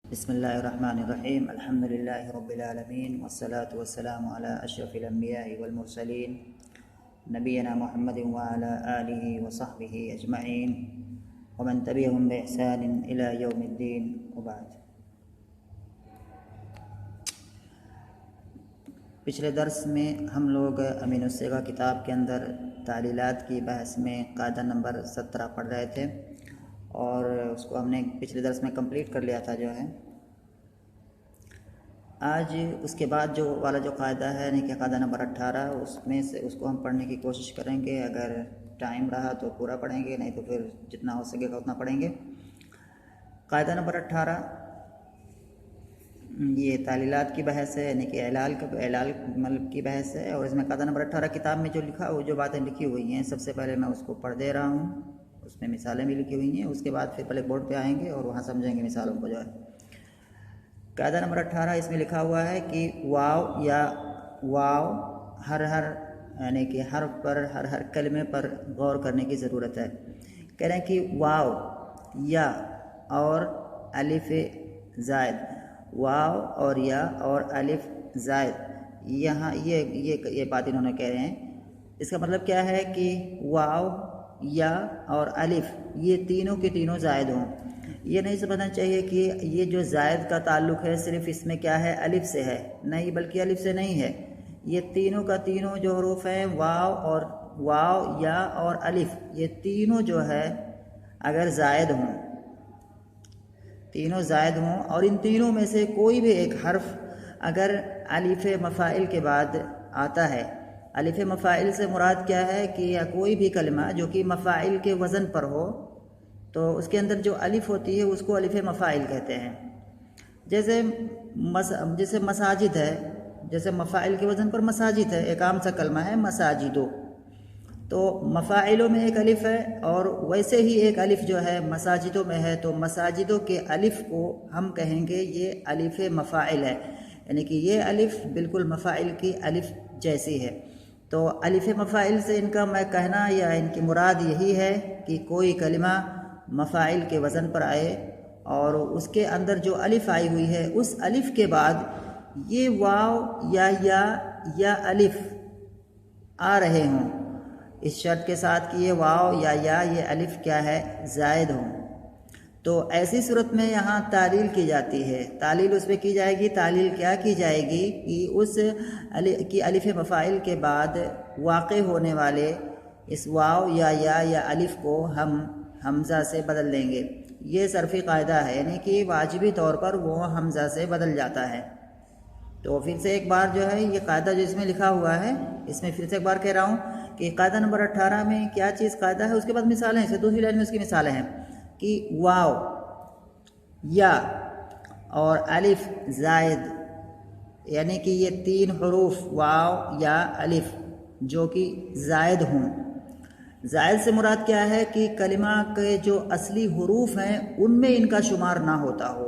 बिस्मिल्लाहिर्रहमानिर्रहीम अल्हम्दुलिल्लाहि रब्बिल आलमीन वस्सलातु वस्सलामु अला अशरफिल अंबियाइ वल मुरसलीन नबीना मुहम्मदिन व अला आलिहि व सहबिहि अजमईन व मन तबिअहुम बि इहसानिन इला यौमिद्दीन व बाद। पिछले दर्स में हम लोग अमीनुस्सिगा किताब के अंदर तालीलात की बहस में कायदा नंबर 17 पढ़ रहे थे और उसको हमने पिछले दर्स में कंप्लीट कर लिया था। जो है आज उसके बाद जो वाला जो कायदा है यानी कि कायदा नंबर 18, उसमें से उसको हम पढ़ने की कोशिश करेंगे। अगर टाइम रहा तो पूरा पढ़ेंगे, नहीं तो फिर जितना हो सकेगा उतना पढ़ेंगे। कायदा नंबर 18 ये तालीलात की बहस है, यानी कि एलाल मतलब की बहस है। और इसमें कायदा नंबर 18 किताब में जो लिखा जो बातें लिखी हुई हैं, सबसे पहले मैं उसको पढ़ दे रहा हूँ। उसमें मिसालें भी लिखी हुई हैं, उसके बाद फिर ब्लैक बोर्ड पे आएंगे और वहाँ समझेंगे मिसालों को। जो है कायदा नंबर 18 इसमें लिखा हुआ है कि वाव या वाव हर यानी कि हर्फ पर हर कलमे पर गौर करने की ज़रूरत है। कह रहे हैं कि वाव या और अलिफ ज़ायद, वाव और या और अलिफ ज़ायद, यहाँ ये बात इन्होंने कह रहे हैं। इसका मतलब क्या है कि वाव या और अलिफ ये तीनों के तीनों ज़ायद हों। ये नहीं समझना चाहिए कि ये जो ज़ायद का ताल्लुक़ है सिर्फ़ इसमें क्या है अलिफ से है, नहीं, बल्कि अलिफ से नहीं है। ये तीनों का तीनों जो हरूफ हैं वाव या और अलिफ, ये तीनों जो है अगर ज़ायद हों, तीनों ज़ायद हों और इन तीनों में से कोई भी एक हर्फ अगर अलिफ मफ़ाइल के बाद आता है, अलिफ मफ़ाइल से मुराद क्या है कि या कोई भी कलमा जो कि मफ़ाइल के वज़न पर हो तो उसके अंदर जो अलिफ होती है उसको अलिफ मफ़ाइल कहते हैं। जैसे मसाजिद है, जैसे मफ़ाइल के वज़न पर मसाजिद है, एक आम सा कलमा है मसाजिदो, तो मफ़ाइलों में एक अलिफ है और वैसे ही एक अलिफ जो है मसाजिदों में है, तो मसाजिदों के अलिफ को हम कहेंगे ये अलिफ मफ़ाइल है, यानी कि ये अलिफ बिल्कुल मफ़ाइल की अलिफ जैसी है। तो अलिफ मफ़ाइल से इनका मैं कहना या इनकी मुराद यही है कि कोई कलिमा मफ़ाइल के वज़न पर आए और उसके अंदर जो अलिफ आई हुई है उस अलिफ के बाद ये वाव या अलिफ आ रहे हों, इस शर्त के साथ कि ये वाव या ये अलिफ क्या है ज़ायद हों। तो ऐसी सूरत में यहाँ तालील की जाती है। तालील उसमें की जाएगी, तालील क्या की जाएगी कि उस अलिफ मफ़ाइल के बाद वाक़े होने वाले इस वाव या अलिफ को हम हमज़ा से बदल देंगे। ये सरफ़ी कायदा है, यानी कि वाजिबी तौर पर वो हमज़ा से बदल जाता है। तो फिर से एक बार जो है ये कायदा जो इसमें लिखा हुआ है, इसमें फिर से एक बार कह रहा हूँ कि कायदा नंबर 18 में क्या चीज़ कायदा है, उसके बाद मिसालें हैं। दूसरी लाइन में उसकी मिसालें हैं कि वाव या और अलिफ ज़ायद, यानी कि ये तीन हरूफ वाव या अलिफ जो कि ज़ायद हों। ज़ायद से मुराद क्या है कि कलिमा के जो असली हरूफ हैं उनमें इनका शुमार ना होता हो,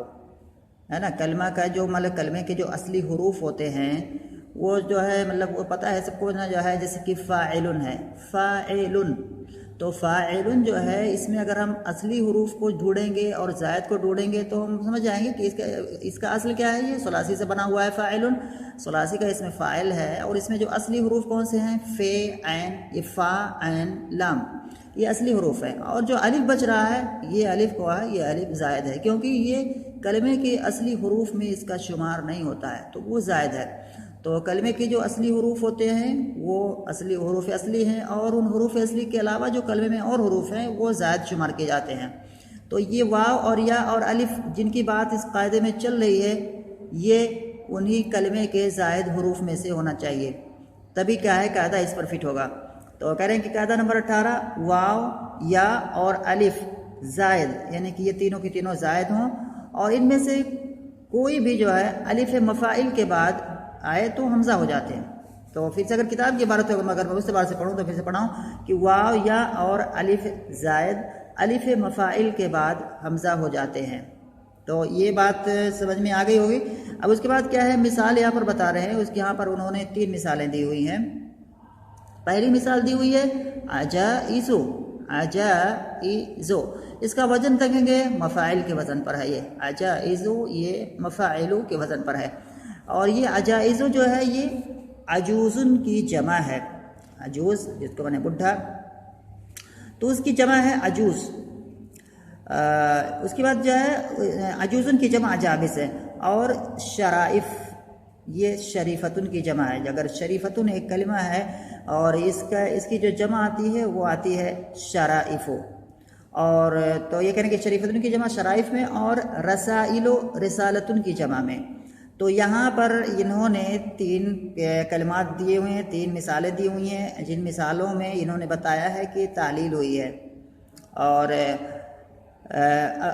है ना। कलिमा का जो मतलब कलमे के जो असली हरूफ होते हैं वो जो है मतलब वो पता है सबको ना, जो है जैसे कि फ़ाइलुन है, फ़ाइलुन, तो फ़ाइलुन जो है इसमें अगर हम असली हरूफ को ढूंढेंगे और ज़ायद को ढूंढेंगे तो हम समझ जाएंगे कि इसका असल क्या है। ये सुलासी से बना हुआ है फ़ाइलुन, सुलासी का इसमें फ़ाइल है और इसमें जो असली हरूफ कौन से हैं, फ़े ऐन, ये फ़ा ऐन लाम, ये असली हरूफ है। और जो अलिफ बच रहा है ये अलिफ को है, ये अलिफ ज़ायद है, क्योंकि ये कलमे के असली हरूफ में इसका शुमार नहीं होता है तो वो ज़ायद है। तो कलमे के जो असली हरूफ होते हैं वो असली हरूफ असली हैं और उन हरूफ असली के अलावा जो कलमे में और हरूफ हैं वो ज़ायद शुमार किए जाते हैं। तो ये वाव और या और अलिफ जिनकी बात इस कायदे में चल रही है ये उन्हीं कलमे के ज़ायद हरूफ में से होना चाहिए, तभी क्या है कायदा इस पर फिट होगा। तो कह रहे हैं कि कायदा नंबर 18 वाव या और अलिफ ज़ायद, यानी कि ये तीनों की तीनों ज़ायद हों और इनमें से कोई भी जो है अलिफ मफ़ाइल के बाद आए तो हमज़ा हो जाते हैं। तो फिर से अगर किताब की इबारत हो, अगर मैं उससे बार से पढ़ूँ तो फिर से पढ़ाऊँ कि वाव या और अलिफ ज़ायद अलिफ मफ़ाइल के बाद हमज़ा हो जाते हैं। तो ये बात समझ में आ गई होगी। अब उसके बाद क्या है, मिसाल यहाँ पर बता रहे हैं। उसके यहाँ पर उन्होंने 3 मिसालें दी हुई हैं। पहली मिसाल दी हुई है अजाइज़ु, अजाइज़ो, इसका वजन देखेंगे मफ़ाइल के वज़न पर है। ये अजाइज़ो ये मफ़ाइलों के वज़न पर है। और ये अजाइज़ो जो है ये अजूज़ुन की जमा है। अजूज़ जिसको मैंने बुढ़ा, तो उसकी जमा है अजूज़। उसके बाद जो है अजूज़ुन की जमा अजाबिस है। और शराइफ़ ये शरीफतुन की जमा है। अगर शरीफतुन एक कलिमा है और इसकी जो जमा आती है वो आती है शराइफ़ो। और तो ये कहने कि शरीफतुन की जमा शराइफ़ में और रसाइलो रिसालतुन की जमा में। तो यहाँ पर इन्होंने 3 कलिमात दिए हुए हैं, 3 मिसालें दी हुई हैं, जिन मिसालों में इन्होंने बताया है कि तालील हुई है और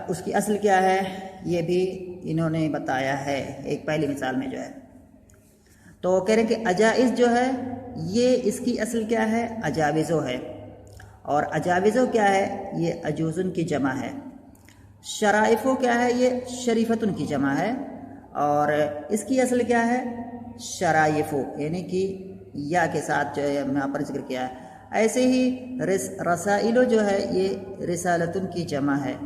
उसकी असल क्या है ये भी इन्होंने बताया है एक पहली मिसाल में जो है। तो कह रहे हैं कि अजाइज़ जो है ये इसकी असल क्या है अजाविज़ो है, और अजाविज़ो क्या है ये अजूज़ुन की जमा है। शराइफ़ो क्या है ये शरीफतुन की जमा है, और इसकी असल क्या है शराइफ़ो, यानी कि या के साथ जो है यहाँ पर जिक्र किया है। ऐसे ही रसाइलो जो है ये रिसालतुन की जमा है।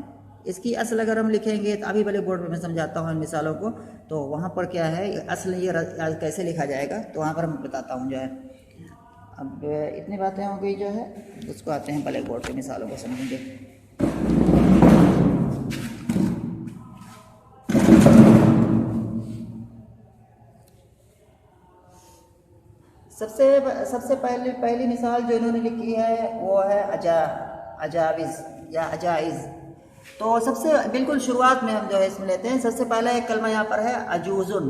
इसकी असल अगर हम लिखेंगे तो अभी भले बोर्ड पर मैं समझाता हूँ इन मिसालों को, तो वहाँ पर क्या है असल ये कैसे लिखा जाएगा तो वहाँ पर मैं बताता हूँ जो है। अब इतनी बातें हो गई जो है, उसको आते हैं ब्लैक बोर्ड पे मिसालों को समझेंगे। सबसे पहली मिसाल जो इन्होंने लिखी है वो है अजाविज़ या अजाइज़। तो सबसे बिल्कुल शुरुआत में हम जो है इसमें लेते हैं, सबसे पहला एक कलमा यहाँ पर है अजूज़ुन।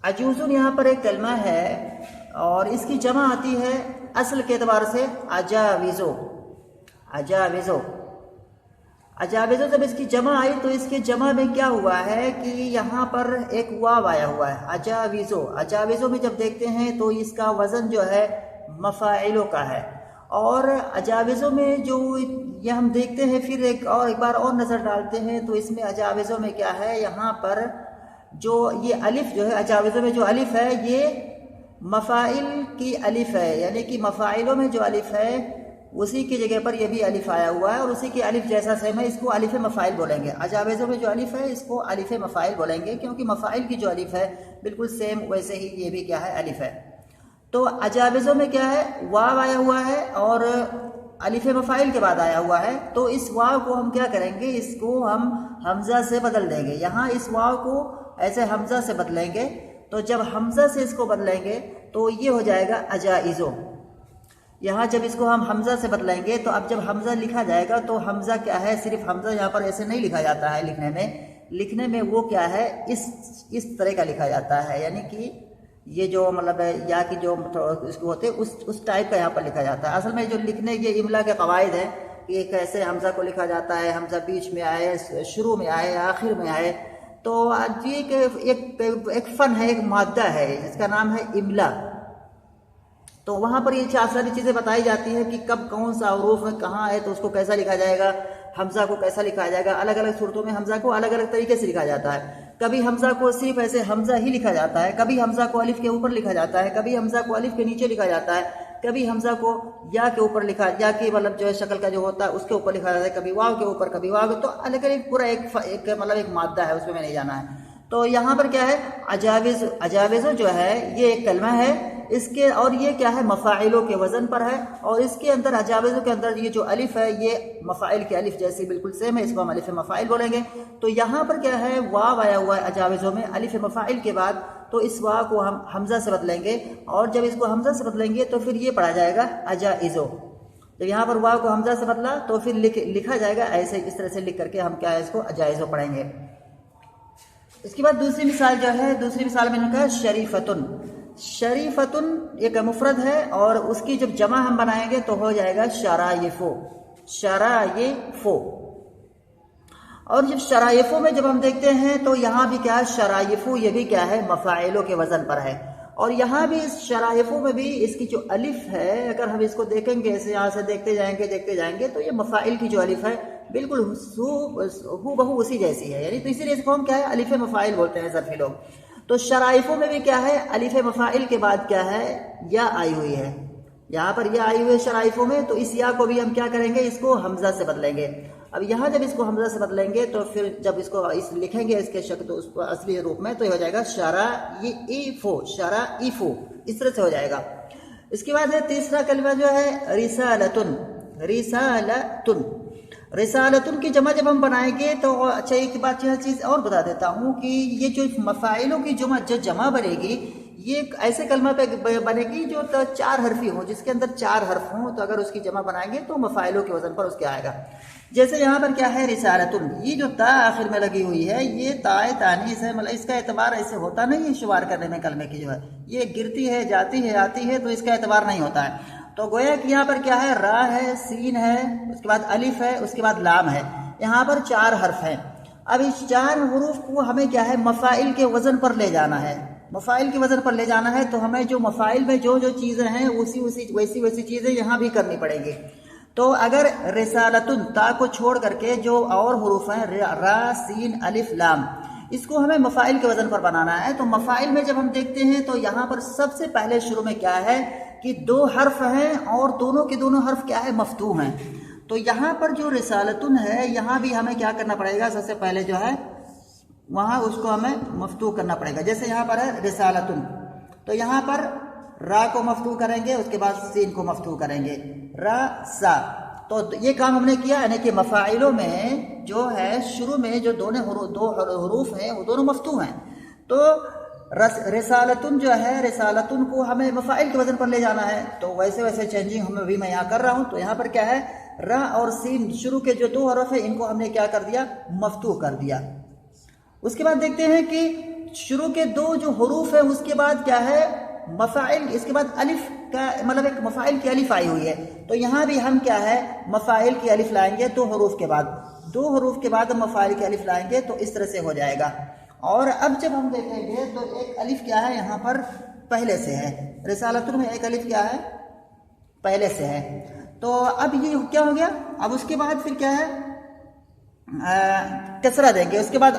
अजूज़ुन यहाँ पर एक कलमा है और इसकी जमा आती है असल के एतबार से अजाविज़ो। अजाविज़ो अजाविज़ो जब इसकी जमा आई तो इसके जमा में क्या हुआ है कि यहाँ पर एक वाव आया हुआ है अजाविज़ो। अजाविज़ो में जब देखते हैं तो इसका वज़न जो है मफ़ाइलों का है। और अजाविज़ों में जो ये हम देखते हैं फिर एक बार और नज़र डालते हैं तो इसमें अजाविज़ों में क्या है, यहाँ पर जो ये अलिफ जो है अजाविज़ों में जो अलिफ है ये मफ़ाइल की अलिफ है, यानी कि मफ़ाइलों में जो अलिफ है उसी की जगह पर यह भी अलिफ आया हुआ है और उसी की अलिफ जैसा सेम है, इसको अलिफ मफ़ाइल बोलेंगे। अजाविज़ों में जो अलिफ है इसको अलिफ मफ़ाइल बोलेंगे, क्योंकि मफ़ाइल की जो अलिफ है बिल्कुल सेम वैसे ही ये भी क्या है अलिफ है। तो अजाविज़ों में क्या है वाव आया हुआ है और अलिफ मफ़ाइल के बाद आया हुआ है, तो इस वाव को हम क्या करेंगे, इसको हम हमज़ा से बदल देंगे। यहाँ इस वाव को ऐसे हमज़ा से बदलेंगे, तो जब हमज़ा से इसको बदलेंगे तो ये हो जाएगा अजाइज़ो। यहाँ जब इसको हम हमज़ा से बदलेंगे तो अब जब हमज़ा लिखा जाएगा तो हमज़ा क्या है, सिर्फ हमज़ा यहाँ पर ऐसे नहीं लिखा जाता है लिखने में वो क्या है इस तरह का लिखा जाता है, यानी कि ये जो मतलब या कि जो इसको होते हैं उस टाइप का यहाँ पर लिखा जाता है। असल में जो लिखने ये इमला के कवायद हैं कि कैसे हमज़ा को लिखा जाता है, हमज़ा बीच में आए, शुरू में आए, आखिर में आए। तो ये एक फ़न है, एक मादा है जिसका नाम है इमला। तो वहाँ पर ये सारी चीज़ें बताई जाती हैं कि कब कौन सा हरूफ में कहाँ है तो उसको कैसा लिखा जाएगा, हमज़ा को कैसा लिखा जाएगा। अलग अलग सूरतों में हमज़ा को अलग अलग तरीके से लिखा जाता है। कभी हमज़ा को सिर्फ ऐसे हमज़ा ही लिखा जाता है, कभी हमज़ा को अलिफ के ऊपर लिखा जाता है, कभी हमज़ा को अलिफ के नीचे लिखा जाता है, कभी हमज़ा को या के ऊपर लिखा, या के मतलब जो है शक्ल का जो होता है उसके ऊपर लिखा जाता है, कभी वाव के ऊपर, कभी वाव। तो अलग अलग पूरा एक मतलब एक मादा है, उसमें नहीं जाना है। तो यहाँ पर क्या है अजाविज़ जो है ये एक कलमा है इसके, और ये क्या है मफ़ाइलों के वज़न पर है। और इसके अंदर अजाविज़ों के अंदर ये जो अलिफ है ये मफ़ाइल के अलिफ जैसी बिल्कुल सेम है, इसको हम अलिफ मफ़ाइल बोलेंगे। तो यहाँ पर क्या है वाव आया हुआ है अजाविज़ों में अलिफ मफ़ाइल के बाद, तो इस वाव को हम हमज़ा से बदलेंगे, और जब इसको हमज़ा से बदलेंगे तो फिर ये पढ़ा जाएगा अजाइज़ो। जब यहाँ पर वाव को हमज़ा से बदला तो फिर लिखा जाएगा ऐसे, इस तरह से लिख करके हम क्या है इसको अजाइज़ो पढ़ेंगे। इसके बाद दूसरी मिसाल जो है, दूसरी मिसाल में इनका शरीफतुन। शरीफतुन एक मुफरद है और उसकी जब जमा हम बनाएंगे तो हो जाएगा शराइफो। शराइफो। और जब शराइफो में जब हम देखते हैं तो यहाँ भी क्या है शराइफो, ये भी क्या है मफ़ाइलों के वज़न पर है। और यहाँ भी इस शराइफो में भी इसकी जो अलिफ है, अगर हम इसको देखेंगे ऐसे यहाँ से देखते जाएंगे तो ये मफ़ाइल की जो अलिफ है बिल्कुल हूबहू उसी जैसी है, यानी तो इसीलिए इसको हम क्या है अलिफ मफ़ाइल बोलते हैं ज़रफ़ी लोग। तो शराइफों में भी क्या है अलिफ मफ़ाइल के बाद क्या है या आई हुई है, यहाँ पर यह आई हुई है शराइफों में, तो इस या को भी हम क्या करेंगे, इसको हमजा से बदलेंगे। अब यहाँ जब इसको हमजा से बदलेंगे तो फिर जब इसको लिखेंगे इसके शक्ल तो उसको असली रूप में, तो ये हो जाएगा शराइफो, शराइफो, इस तरह से हो जाएगा। इसके बाद है तीसरा कलमा जो है रिसालतुन, रिसालतुन। रिसालतुन की जमा जब हम बनाएंगे तो अच्छा एक बात यह चीज़ और बता देता हूँ कि ये जो मफ़ाइलों की जो जमा बनेगी ये ऐसे कलमा पे बनेगी जो तो 4 हरफी हो, जिसके अंदर 4 हर्फ हों, तो अगर उसकी जमा बनाएंगे तो मफ़ाइलों के वजन पर उसके आएगा। जैसे यहाँ पर क्या है रिसालतुन, ये जो ता आखिर में लगी हुई है ये ताए तानीस है, मतलब इसका एतबार ऐसे होता नहीं है शुमार करने में कलमे की जो है, ये गिरती है जाती है आती है तो इसका एतबार नहीं होता है। तो गोया कि यहाँ पर क्या है, रा है, सीन है, उसके बाद अलिफ है, उसके बाद लाम है, यहाँ पर 4 हर्फ हैं। अब इस 4 हुरूफ को हमें क्या है मफ़ाइल के वज़न पर ले जाना है, मफ़ाइल के वज़न पर ले जाना है, तो हमें जो मफ़ाइल में जो जो चीज़ें हैं वैसी चीज़ें यहाँ भी करनी पड़ेंगी। तो अगर रिसालतुन ता को छोड़ करके जो और हुरूफ हैं रा, सीन, अलिफ, लाम, इसको हमें मफ़ाइल के वज़न पर बनाना है। तो मफ़ाइल में जब हम देखते हैं तो यहाँ पर सबसे पहले शुरू में क्या है कि 2 हर्फ हैं और दोनों के दोनों हर्फ क्या है मफ्तूह हैं। तो यहाँ पर जो रिसालतुन है यहाँ भी हमें क्या करना पड़ेगा, सबसे पहले जो है वहाँ उसको हमें मफ्तूह करना पड़ेगा। जैसे यहाँ पर है रिसालतुन, तो यहाँ पर रा को मफ्तूह करेंगे, उसके बाद सीन को मफ्तूह करेंगे, रा सा। तो ये काम हमने किया, यानी कि मफ़ाइलों में जो है शुरू में जो दो हुरूफ हैं वो दोनों मफ्तूह हैं। तो रिसालतुन जो है, रिसालतुन को हमें मफ़ाइल के वज़न पर ले जाना है, तो वैसे वैसे चेंजिंग हमें भी मैं यहाँ कर रहा हूँ। तो यहाँ पर क्या है, रा और सीन शुरू के जो 2 हरफ है इनको हमने क्या कर दिया, मफ्तूह कर दिया। उसके बाद देखते हैं कि शुरू के 2 जो हुरूफ है उसके बाद क्या है मफ़ाइल, इसके बाद अलिफ का मतलब एक मफ़ाइल की अलिफ आई हुई है, तो यहाँ भी हम क्या है मफ़ाइल की अलिफ लाएंगे 2 हुरूफ के बाद, 2 हुरूफ के बाद हम मफ़ाइल की अलिफ लाएंगे, तो इस तरह से हो जाएगा। और अब जब हम देखेंगे तो एक अलिफ क्या है यहाँ पर पहले से है, रिसालतुन में एक अलिफ क्या है पहले से है। तो अब ये क्या हो गया, अब उसके बाद फिर क्या है कसरा देंगे, उसके बाद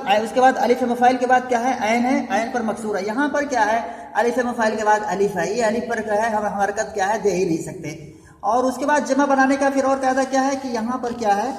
अलिफ मफ़ाइल के बाद क्या है ऐन है, ऐन पर मकसूर है। यहाँ पर क्या है अलिफ मफ़ाइल के बाद अलिफ है, ये अलिफ पर क्या है हम हरकत क्या है दे ही नहीं सकते। और उसके बाद जमा बनाने का फिर और कायदा क्या है कि यहाँ पर क्या है,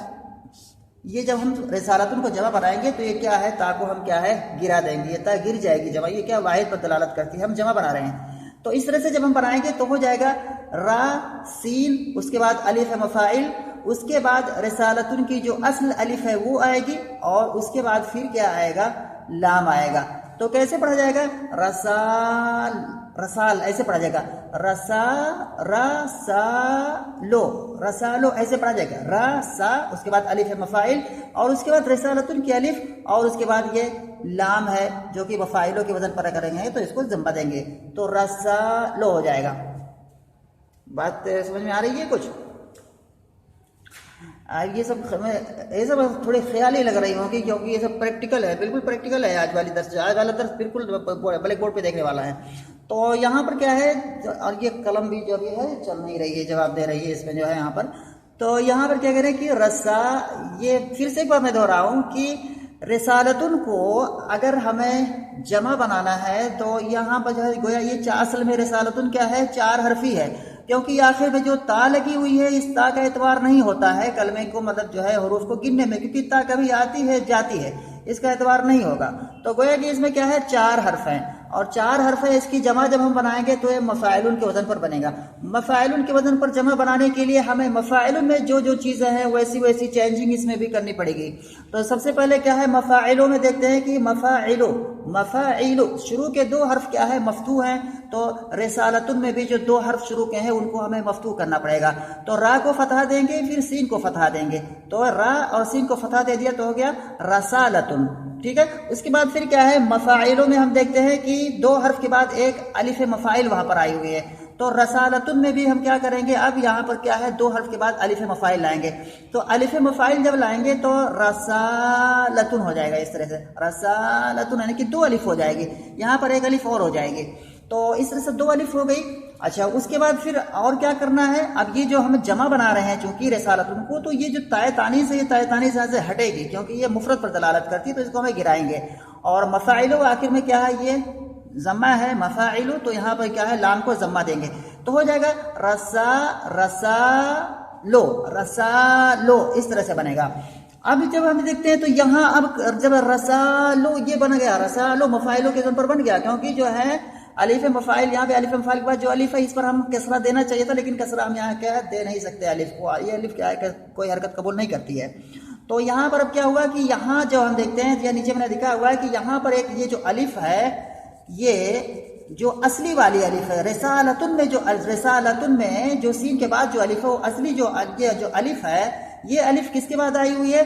ये जब हम रिसालतुन को जमा बनाएंगे तो ये क्या है ता को हम क्या है गिरा देंगे, ये ता गिर जाएगी जमा, ये क्या वाहिद पर दलालत करती है, हम जमा बना रहे हैं। तो इस तरह से जब हम बनाएंगे तो हो जाएगा रा सीन, उसके बाद अलिफ मफ़ाइल, उसके बाद रिसालतुन की जो असल अलिफ है वो आएगी, और उसके बाद फिर क्या आएगा लाम आएगा। तो कैसे पढ़ा जाएगा, रसाल, रसाल ऐसे पढ़ा जाएगा, रसा रसालो, रसालो ऐसे पढ़ा जाएगा, रसा, उसके बाद अलिफ है मफ़ाइल, और उसके बाद रिसालतुन की अलिफ, और उसके बाद ये लाम है जो कि मफ़ाइलों के वजन पर करेंगे तो इसको जम्मा देंगे, तो रसालो हो जाएगा। बात समझ में आ रही है कुछ? ये सब थोड़े ख्याली लग रही होंगी क्योंकि ये सब प्रैक्टिकल है, बिल्कुल प्रैक्टिकल है। आज वाला दर्स बिल्कुल ब्लैक बोर्ड पे देखने वाला है। तो यहाँ पर क्या है, और ये कलम भी जो भी है चल नहीं रही है, जवाब दे रही है इसमें जो है यहाँ पर। तो यहाँ पर क्या कह रहे हैं कि रसा, ये फिर से एक बार मैं दोहराऊँ कि रिसालतुन को अगर हमें जमा बनाना है तो यहाँ पर जो है गोया ये असल में रिसालतुन क्या है 4 हरफी है, क्योंकि आखिर में जो ता लगी हुई है इस ता का एतबार नहीं होता है कलमे को, मतलब जो है हुरूफ को गिनने में, क्योंकि ता कभी आती है जाती है, इसका एतबार नहीं होगा। तो गोया कि इसमें क्या है 4 हर्फ हैं, और 4 हर्फ है, इसकी जमा जब हम बनाएंगे तो ये मफ़ाइलुन के वज़न पर बनेगा। मफ़ाइलुन के वज़न पर जमा बनाने के लिए हमें मफ़ाइलुन में जो जो चीज़ें हैं वैसी वैसी चेंजिंग इसमें भी करनी पड़ेगी। तो सबसे पहले क्या है मफ़ाइलों में देखते हैं कि मफ़ाइलो, मफ़ाइलो शुरू के 2 हर्फ क्या है मफ्तूह हैं, तो रिसालतुन में भी जो 2 हर्फ शुरू के हैं उनको हमें मफ्तूह करना पड़ेगा। तो रा को फतहा देंगे, फिर सीन को फतहा देंगे, तो रा और सीन को फतहा दे दिया तो हो गया रसालतुन, ठीक है। उसके बाद फिर क्या है मफ़ाइलों में हम देखते हैं कि 2 हर्फ के बाद एक अलिफ मफ़ाइल वहां पर आई हुई है, तो रसालतुन में भी हम क्या करेंगे, अब यहाँ पर क्या है 2 हर्फ के बाद अलिफ मफ़ाइल लाएंगे, तो अलिफ मफ़ाइल जब लाएंगे तो रसालतुन हो जाएगा इस तरह से, रसालतुन यानी कि 2 अलिफ हो जाएगी, यहाँ पर एक अलिफ और हो जाएगी, तो इस तरह से 2 अलिफ हो गई। अच्छा, उसके बाद फिर और क्या करना है, अब ये जो हम जमा बना रहे हैं चूंकि रिसालतुन को, तो ये जो ताए तानी से, ये ताए तानी से हटेगी क्योंकि ये मुफरद पर दलालत करती है, तो इसको हमें गिराएंगे। और मफ़ाइलो आखिर में क्या है, ये जम्मा है मफ़ाइलो, तो यहाँ पर क्या है लाम को जम्मा देंगे। तो हो जाएगा रसा रसा लो, रसा लो, इस तरह से बनेगा। अब जब हम देखते हैं तो यहाँ अब जब रसा लो ये बन गया, रसा लो मफाइलों के पर बन गया, क्योंकि जो है अलिफ मफाइल, यहाँ पे अलिफ मफाइल के बाद जो अलिफ है इस पर हम कसरा देना चाहिए था, लेकिन कसरा हम यहाँ क्या दे नहीं सकते अलिफ को, ये अलिफ क्या है कोई हरकत कबूल नहीं करती है। तो यहाँ पर अब क्या हुआ कि यहाँ जो हम देखते हैं, या नीचे मैंने दिखा हुआ है कि यहाँ पर एक ये जो अलिफ है, ये जो असली वाली अलिफ है, रिसालतुन में जो रिसालतुन में जो सीन के बाद जो अलिफ है वो असली जो अलिफ है, ये अलिफ किसके बाद आई हुई है,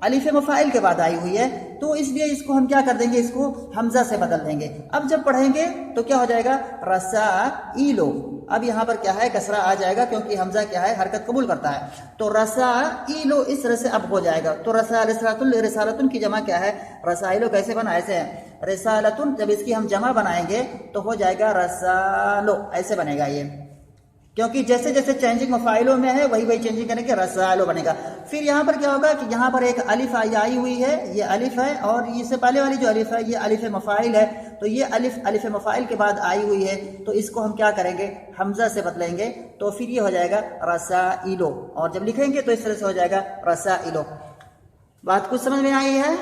अलिफ मफाइल के बाद आई हुई है। तो इसलिए इसको हम क्या कर देंगे, इसको हमजा से बदल देंगे। अब जब पढ़ेंगे तो क्या हो जाएगा, रसा ई लो। अब यहाँ पर क्या है, कसरा आ जाएगा, क्योंकि हमजा क्या है हरकत कबूल करता है। तो रसा ई लो इस तरह से अब हो जाएगा। तो रसा रिसालतुन की जमा क्या है, रसाइलो कैसे बना, ऐसे है रिसालतुन, जब इसकी हम जमा बनाएंगे तो हो जाएगा रसालो, ऐसे बनेगा ये, क्योंकि जैसे जैसे चेंजिंग मफाइलों में है वही वही चेंजिंग करने के रसालो बनेगा। फिर यहाँ पर क्या होगा कि यहाँ पर एक अलिफ आई हुई है, ये अलिफ है, और इससे पहले वाली जो अलिफ है ये अलिफ मफाइल है। तो ये अलिफ मफाइल के बाद आई हुई है, तो इसको हम क्या करेंगे, हमजा से बदलेंगे। तो फिर ये हो जाएगा रसाइलो, और जब लिखेंगे तो इस तरह से हो जाएगा रसाइलो। बात कुछ समझ में आई है?